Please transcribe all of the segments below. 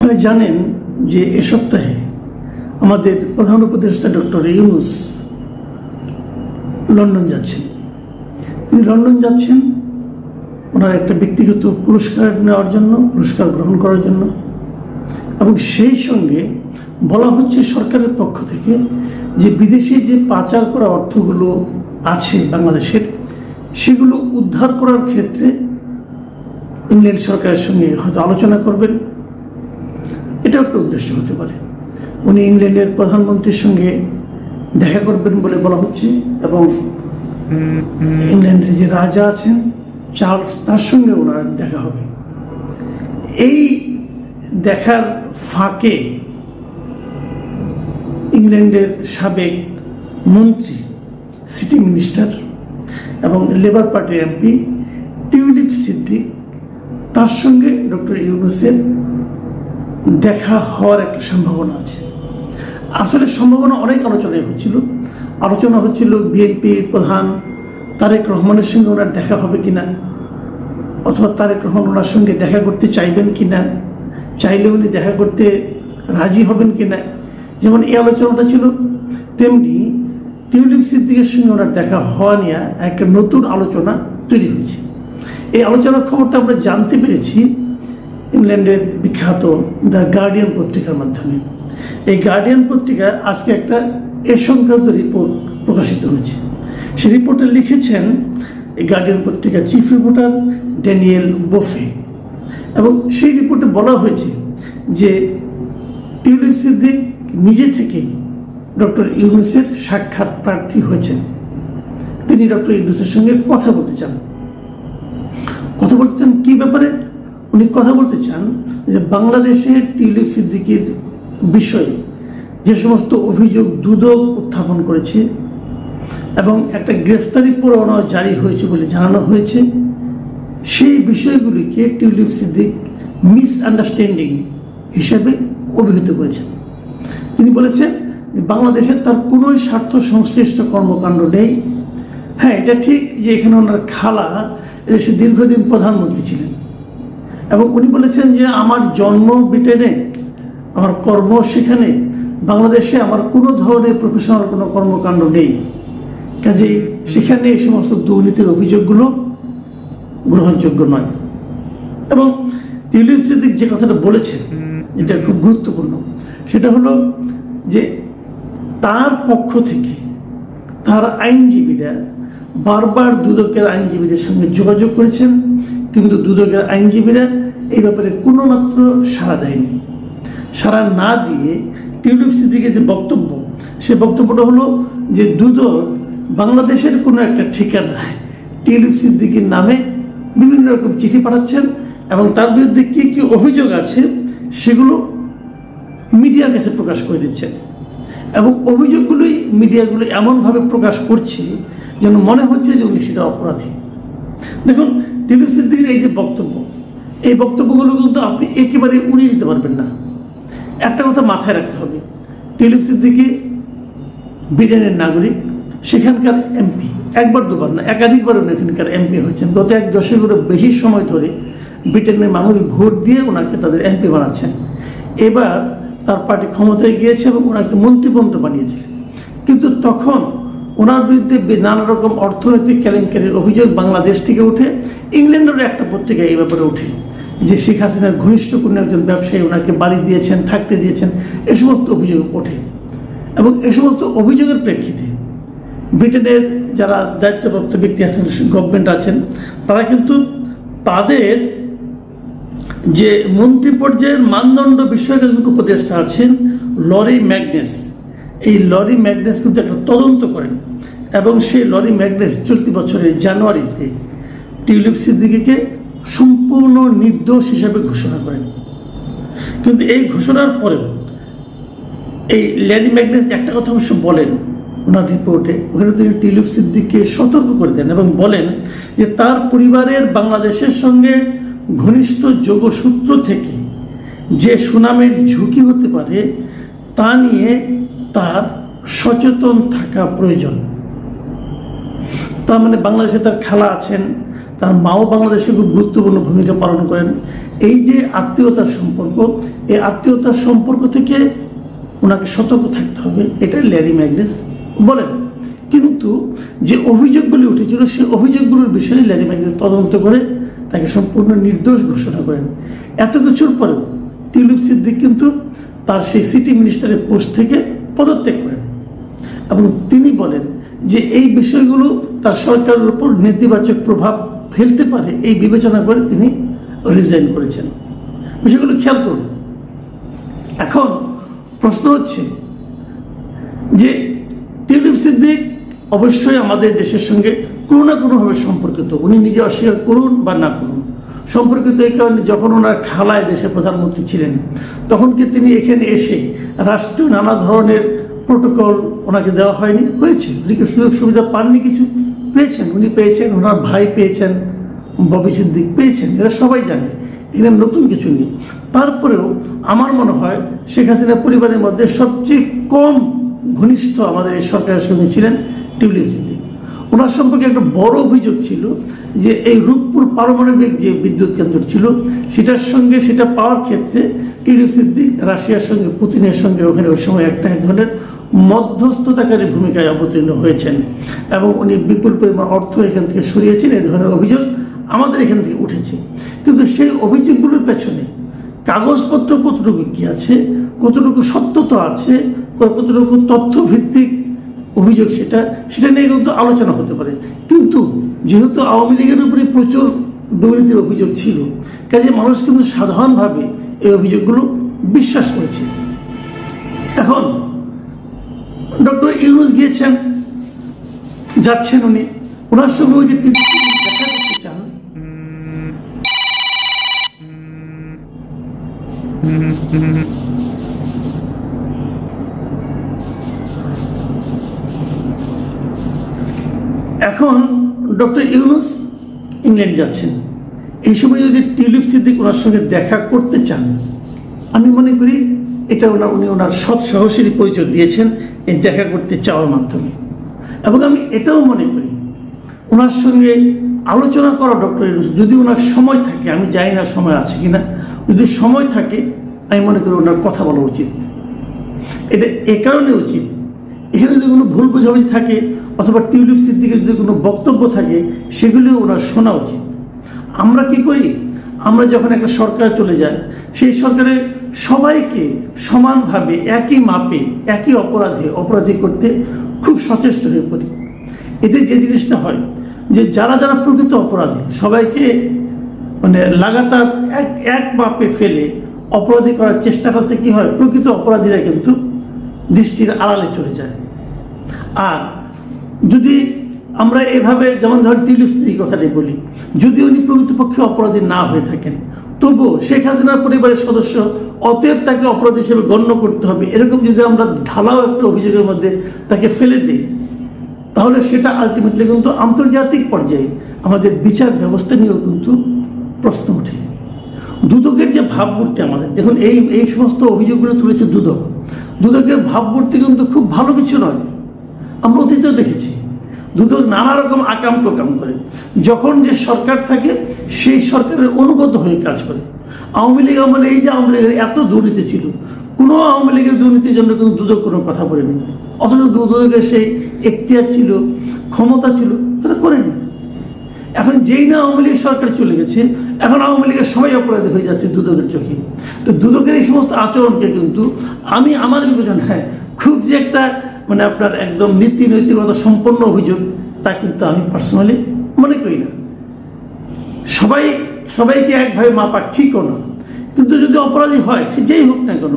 আপনারা জানেন যে এ সপ্তাহে আমাদের প্রধান উপদেষ্টা ডক্টর ইউনূস লন্ডন যাচ্ছেন। তিনি লন্ডন যাচ্ছেন ওনার একটা ব্যক্তিগত পুরস্কার নেওয়ার জন্য, পুরস্কার গ্রহণ করার জন্য, এবং সেই সঙ্গে বলা হচ্ছে সরকারের পক্ষ থেকে যে বিদেশে যে পাচার করা অর্থগুলো আছে বাংলাদেশের, সেগুলো উদ্ধার করার ক্ষেত্রে ইংল্যান্ড সরকারের সঙ্গে হয়তো আলোচনা করবেন। এটাও একটা উদ্দেশ্য হতে পারে। উনি ইংল্যান্ডের প্রধানমন্ত্রীর সঙ্গে দেখা করবেন বলে বলা হচ্ছে, এবং ইংল্যান্ডের যে রাজা আছেন চার্লস, তার সঙ্গে ওনার দেখা হবে। এই দেখার ফাঁকে ইংল্যান্ডের সাবেক মন্ত্রী, সিটি মিনিস্টার এবং লেবার পার্টির এমপি টিউলিপ সিদ্দিক, তার সঙ্গে ডক্টর ইউনূসের দেখা হওয়ার একটা সম্ভাবনা আছে। আসলে সম্ভাবনা অনেক আলোচনা হচ্ছিল বিএনপি প্রধান তারেক রহমানের সঙ্গে ওনার দেখা হবে কিনা, অথবা তারেক রহমান ওনার সঙ্গে দেখা করতে চাইবেন কিনা, চাইলে উনি দেখা করতে রাজি হবেন কিনা। যেমন এই আলোচনাটা ছিল, তেমনি টিউলিপ সিদ্দিকের সঙ্গে ওনার দেখা হওয়া নিয়ে একটা নতুন আলোচনা তৈরি হয়েছে। এই আলোচনার খবরটা আমরা জানতে পেরেছি ইংল্যান্ডের বিখ্যাত দ্য গার্ডিয়ান পত্রিকার মাধ্যমে। এই গার্ডিয়ান পত্রিকা আজকে একটা এ সংক্রান্ত রিপোর্ট প্রকাশিত হয়েছে। সেই রিপোর্টে লিখেছেন এই গার্ডিয়ান পত্রিকার চিফ রিপোর্টার ড্যানিয়েল বোফে, এবং সেই রিপোর্টে বলা হয়েছে যে টিউলিপ সিদ্দিক নিজে থেকেই ডক্টর ইউনূসের সাক্ষাৎ প্রার্থী হয়েছেন। তিনি ডক্টর ইউনূসের সঙ্গে কথা বলতে চান। কি ব্যাপারে উনি কথা বলতে চান? যে বাংলাদেশের টিউলিপ সিদ্দিকের বিষয়ে যে সমস্ত অভিযোগ দুদক উত্থাপন করেছে এবং একটা গ্রেফতারি পরোয়ানা জারি হয়েছে বলে জানানো হয়েছে, সেই বিষয়গুলিকে টিউলিপ সিদ্দিক মিসআন্ডারস্ট্যান্ডিং হিসাবে অভিহিত করেছেন। তিনি বলেছেন বাংলাদেশের তার কোনো স্বার্থ সংশ্লিষ্ট কর্মকাণ্ড নেই। হ্যাঁ, এটা ঠিক যে এখানে ওনার খালা সে দীর্ঘদিন প্রধানমন্ত্রী ছিলেন, এবং উনি বলেছেন যে আমার জন্ম ব্রিটেনে, আমার কর্ম সেখানে, বাংলাদেশে আমার কোনো ধরনের প্রফেশনাল কোনো কর্মকাণ্ড নেই, কাজেই সেখানে এই সমস্ত দুর্নীতির অভিযোগগুলো গ্রহণযোগ্য নয়। এবং টিউলিপ সিদ্দিক যে কথাটা বলেছেন, যেটা খুব গুরুত্বপূর্ণ, সেটা হলো যে তার পক্ষ থেকে তার আইনজীবীরা বারবার দুদকের আইনজীবীদের সঙ্গে যোগাযোগ করেছেন, কিন্তু দুদকের আইনজীবীরা এই ব্যাপারে কোনো মাত্র সাড়া দেয়নি। সাড়া না দিয়ে টিউলিপ সিদ্দিকের যে বক্তব্য, সে বক্তব্যটা হলো যে দুদক বাংলাদেশের কোনো একটা ঠিকানায় টিউলিপ সিদ্দিকের নামে বিভিন্ন রকম চিঠি পাঠাচ্ছেন, এবং তার বিরুদ্ধে কি কি অভিযোগ আছে সেগুলো মিডিয়ার কাছে প্রকাশ করে দিচ্ছেন, এবং অভিযোগগুলোই মিডিয়াগুলো এমনভাবে প্রকাশ করছে যেন মনে হচ্ছে যে উনি সেটা অপরাধী। দেখুন, টিউলিপ সিদ্দিকের এই যে বক্তব্য, এই বক্তব্যগুলো কিন্তু আপনি একেবারে উড়িয়ে দিতে পারবেন না। একটা কথা মাথায় রাখতে হবে, টিউলিপ সিদ্দিকি ব্রিটেনের নাগরিক, সেখানকার এমপি, একবার দুবার না একাধিকবার এখানকার এমপি হয়েছেন। গত এক দশকেরও বেশি সময় ধরে ব্রিটেনের মানুষ ভোট দিয়ে ওনাকে তাদের এমপি বানাচ্ছেন। এবার তার পার্টি ক্ষমতায় গিয়েছে এবং ওনাকে মন্ত্রীপদ বানিয়েছিলেন, কিন্তু তখন ওনার বিরুদ্ধে নানা রকম অর্থনৈতিক কেলেঙ্কারির অভিযোগ বাংলাদেশ থেকে উঠে, ইংল্যান্ডেরও একটা পত্রিকায় এই ব্যাপারে উঠে যে শেখ হাসিনার ঘনিষ্ঠ কোনো একজন ব্যবসায়ী ওনাকে বাড়ি দিয়েছেন, থাকতে দিয়েছেন, এ সমস্ত অভিযোগ ওঠে। এবং এ সমস্ত অভিযোগের প্রেক্ষিতে ব্রিটেনের যারা দায়িত্বপ্রাপ্ত ব্যক্তি আছেন, গভর্নমেন্ট আছেন, তারা কিন্তু তাদের যে মন্ত্রী পর্যায়ের মানদণ্ড বিষয়ক একজন উপদেষ্টা আছেন লরি ম্যাগনেস, এই লরি ম্যাগনেস কিন্তু একটা তদন্ত করেন, এবং সেই লরি ম্যাগনেস চলতি বছরের জানুয়ারিতে টিউলিপ সিদ্দিকিকে সম্পূর্ণ নির্দোষ হিসাবে ঘোষণা করেন। কিন্তু এই ঘোষণার পরেও এই লরি ম্যাগনেস একটা কথা অবশ্য বলেন ওনার রিপোর্টে, ওখানে তিনি টিউলিপ সিদ্দিককে সতর্ক করে দেন এবং বলেন যে তার পরিবারের বাংলাদেশের সঙ্গে ঘনিষ্ঠ যোগসূত্র থেকে যে সুনামের ঝুঁকি হতে পারে তা নিয়ে তার সচেতন থাকা প্রয়োজন। তার মানে বাংলাদেশে তার খালা আছেন, তার মাও বাংলাদেশে খুব গুরুত্বপূর্ণ ভূমিকা পালন করেন। এই যে আত্মীয়তার সম্পর্ক, এই আত্মীয়তার সম্পর্ক থেকে ওনাকে সতর্ক থাকতে হবে, এটা ল্যারি ম্যাগনেস বলেন। কিন্তু যে অভিযোগগুলি উঠেছিল সেই অভিযোগগুলোর বিষয়ে ল্যারি ম্যাগনেস তদন্ত করে তাকে সম্পূর্ণ নির্দোষ ঘোষণা করেন। এত কিছুর পরেও টিউলিপ সিদ্দিক কিন্তু তার সেই সিটি মিনিস্টারের পোস্ট থেকে পদত্যাগ করেন এবং তিনি বলেন যে এই বিষয়গুলো তার সরকারের উপর নেতিবাচক প্রভাব ফেলতে পারে, এই বিবেচনা করে তিনি রিজাইন করেছেন। বিষয়গুলো খেয়াল করুন। এখন প্রশ্ন হচ্ছে যে টিউলিপ সিদ্দিক অবশ্যই আমাদের দেশের সঙ্গে কোনো না কোনোভাবে সম্পর্কিত, উনি নিজে অস্বীকার করুন বা না করুন। সম্পর্কিত এই কারণে যখন ওনার খালায় দেশে প্রধানমন্ত্রী ছিলেন তখন কি তিনি এখানে এসে রাষ্ট্রীয় নানা ধরনের প্রোটোকল ওনাকে দেওয়া হয়নি? হয়েছে। উনি কি সুযোগ সুবিধা পাননি? কিছু পেয়েছেন, উনি পেয়েছেন, ওনার ভাই পেয়েছেন, ববি সিদ্দিক পেয়েছেন, এরা সবাই জানে, এখানে নতুন কিছু নেই। তারপরেও আমার মনে হয় শেখ হাসিনা পরিবারের মধ্যে সবচেয়ে কম ঘনিষ্ঠ আমাদের এই সরকারের সঙ্গে ছিলেন টিউলিপ সিদ্দিক। ওনার সম্পর্কে একটা বড় অভিযোগ ছিল যে এই রূপপুর পারমাণবিক যে বিদ্যুৎ কেন্দ্র ছিল সেটার সঙ্গে, সেটা পাওয়ার ক্ষেত্রে টিউলিপ সিদ্দিক রাশিয়ার সঙ্গে, পুতিনের সঙ্গে ওখানে ওই সময় এক ধরনের মধ্যস্থতাকারী ভূমিকায় অবতীর্ণ হয়েছেন এবং উনি বিপুল পরিমাণ অর্থ এখান থেকে সরিয়েছেন। এই ধরনের অভিযোগ আমাদের এখান থেকে উঠেছে। কিন্তু সেই অভিযোগগুলোর পেছনে কাগজপত্র কতটুকু কি আছে, কতটুকু সত্যতা আছে, কতটুকু তথ্য ভিত্তিক অভিযোগ সেটা নিয়ে কিন্তু আলোচনা হতে পারে। কিন্তু যেহেতু আওয়ামী লীগের উপরে প্রচুর দুর্নীতির অভিযোগ ছিল, কাজে মানুষ কিন্তু সাধারণভাবে এই অভিযোগগুলো বিশ্বাস করেছে। এখন ডক্টর ইউনূস গিয়েছেন, যাচ্ছেন, উনি ওনার সঙ্গে ওই যে দেখা করতে চান, এখন ডক্টর ইউনূস ইংল্যান্ড যাচ্ছেন। এই সময় যদি টিউলিপ সিদ্দিক ওনার সঙ্গে দেখা করতে চান, আমি মনে করি এটা উনি ওনার সৎ সাহসেরই পরিচয় দিয়েছেন এই দেখা করতে চাওয়ার মাধ্যমে। এবং আমি এটাও মনে করি ওনার সঙ্গে আলোচনা করা ডক্টর ইউনূস যদি ওনার সময় থাকে, আমি জানি না সময় আছে কিনা, যদি সময় থাকে আমি মনে করি ওনার কথা বলা উচিত। এটা এ কারণে উচিত, এখানে যদি কোনো ভুল বোঝাবুঝি থাকে অথবা টিউলিপ সিদ্দিকের যদি কোনো বক্তব্য থাকে সেগুলিও ওনার শোনা উচিত। আমরা কি করি, আমরা যখন একটা সরকার চলে যায় সেই সরকারের সবাইকে সমানভাবে একই মাপে একই অপরাধী করতে খুব সচেষ্ট হয়ে পড়ি। এতে যে জিনিসটা হয় যে যারা যারা প্রকৃত অপরাধী সবাইকে মানে লাগাতার এক মাপে ফেলে অপরাধী করার চেষ্টা করতে কি হয়, প্রকৃত অপরাধীরা কিন্তু দৃষ্টির আড়ালে চলে যায়। আর যদি আমরা এভাবে, যেমন ধর টিউলিপ সিদ্দিক কথাটি বলি, যদি উনি প্রকৃতপক্ষে অপরাধী না হয়ে থাকেন তবুও শেখ হাসিনার পরিবারের সদস্য, অতএব তাকে অপরাধী হিসেবে গণ্য করতে হবে, এরকম যদি আমরা ঢালাও একটা অভিযোগের মধ্যে তাকে ফেলে দিই তাহলে সেটা আলটিমেটলি কিন্তু আন্তর্জাতিক পর্যায়ে আমাদের বিচার ব্যবস্থা নিয়েও কিন্তু প্রশ্ন ওঠে। দুদকের যে ভাবমূর্তি আমাদের, দেখুন এই সমস্ত অভিযোগগুলো তুলেছে দুদকের ভাবমূর্তি কিন্তু খুব ভালো কিছু নয়। আমরা অতীতেও দেখেছি দুদক নানা রকম আকাম প্রকাম করে, যখন যে সরকার থাকে সেই সরকারের অনুগত হয়ে কাজ করে। আওয়ামী লীগ আমলে এই যে আওয়ামী লীগের এত দুর্নীতি ছিল, কোনো আওয়ামী লীগের দুর্নীতির জন্য কিন্তু দুদক কোনো কথা বলেনি, অথচ দুদকের সেই এখতিয়ার ছিল, ক্ষমতা ছিল, তারা করেনি। এখন যেই না আওয়ামী লীগ সরকার চলে গেছে, এখন আওয়ামী লীগের সবাই অপরাধী হয়ে যাচ্ছে দুদকের চোখে। তো দুদকের এই সমস্ত আচরণকে কিন্তু আমি আমার বিবেচনায় খুব যে একটা মানে আপনার একদম নীতি নৈতিকতা সম্পন্ন অভিযোগ তা কিন্তু আমি পার্সোনালি মনে করি না। সবাইকে একভাবে মাপা ঠিকও না, কিন্তু যদি অপরাধী হয় সে যেই হোক না কেন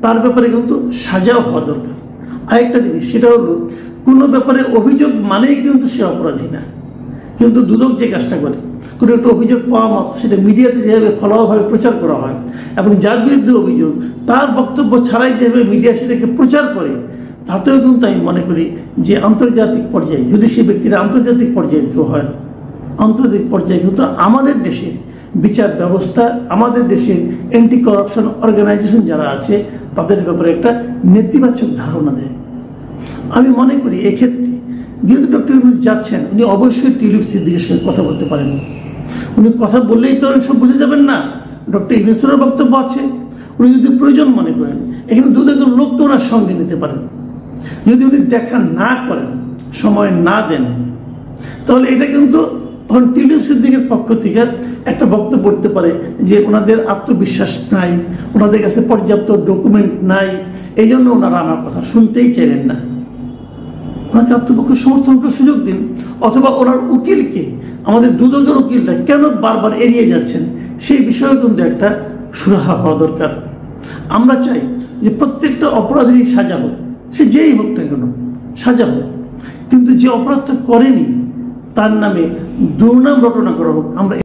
তার ব্যাপারে কিন্তু সাজাও হওয়া দরকার। আরেকটা জিনিস, সেটা হলো কোনো ব্যাপারে অভিযোগ মানেই কিন্তু সে অপরাধী না। কিন্তু দুদক যে কাজটা করে, কোনো একটা অভিযোগ পাওয়া মাত্র সেটা মিডিয়াতে যেভাবে ফলাওভাবে প্রচার করা হয় এবং যার বিরুদ্ধে অভিযোগ তার বক্তব্য ছাড়াই যেভাবে মিডিয়া সেটাকে প্রচার করে, তাতেও কিন্তু আমি মনে করি যে আন্তর্জাতিক পর্যায়ে যদি সে ব্যক্তিরা আন্তর্জাতিক পর্যায়ে কেউ হয়, আন্তর্জাতিক পর্যায়ে কিন্তু আমাদের দেশের বিচার ব্যবস্থা, আমাদের দেশের অ্যান্টি করাপশন অর্গানাইজেশন যারা আছে তাদের ব্যাপারে একটা নেতিবাচক ধারণা দেয়। আমি মনে করি এক্ষেত্রে যেহেতু ডক্টর ইউনূস যাচ্ছেন, উনি অবশ্যই টিউলিপ সিদ্দিকের সঙ্গে কথা বলতে পারেন। উনি কথা বললেই তো সব বুঝে যাবেন না। ডক্টর ইউনূসেরও বক্তব্য আছে, উনি যদি প্রয়োজন মনে করেন এখানে দু একজন লোক তো ওনার সঙ্গে নিতে পারেন। যদি উনি দেখা না করেন, সময় না দেন, তাহলে এটা কিন্তু টিউলিপ সিদ্দিকের পক্ষ থেকে একটা বক্তব্য করতে পারে যে ওনাদের আত্মবিশ্বাস নাই, ওনাদের কাছে পর্যাপ্ত ডকুমেন্ট নাই, এই জন্য ওনারা আমার কথা শুনতেই চাইলেন না। ওনাকে আত্মপক্ষের সমর্থন করার সুযোগ দিন, অথবা ওনার উকিলকে, আমাদের দুদকের উকিলরা কেন বারবার এড়িয়ে যাচ্ছেন সেই বিষয়ে কিন্তু একটা সুরাহা হওয়া দরকার। আমরা চাই যে প্রত্যেকটা অপরাধীর সাজা হোক, সে যেই হোক না কেন সাজা হোক, কিন্তু যে অপরাধটা করেনি তার নামে দুর্নাম রটনা করা হোক। আমরা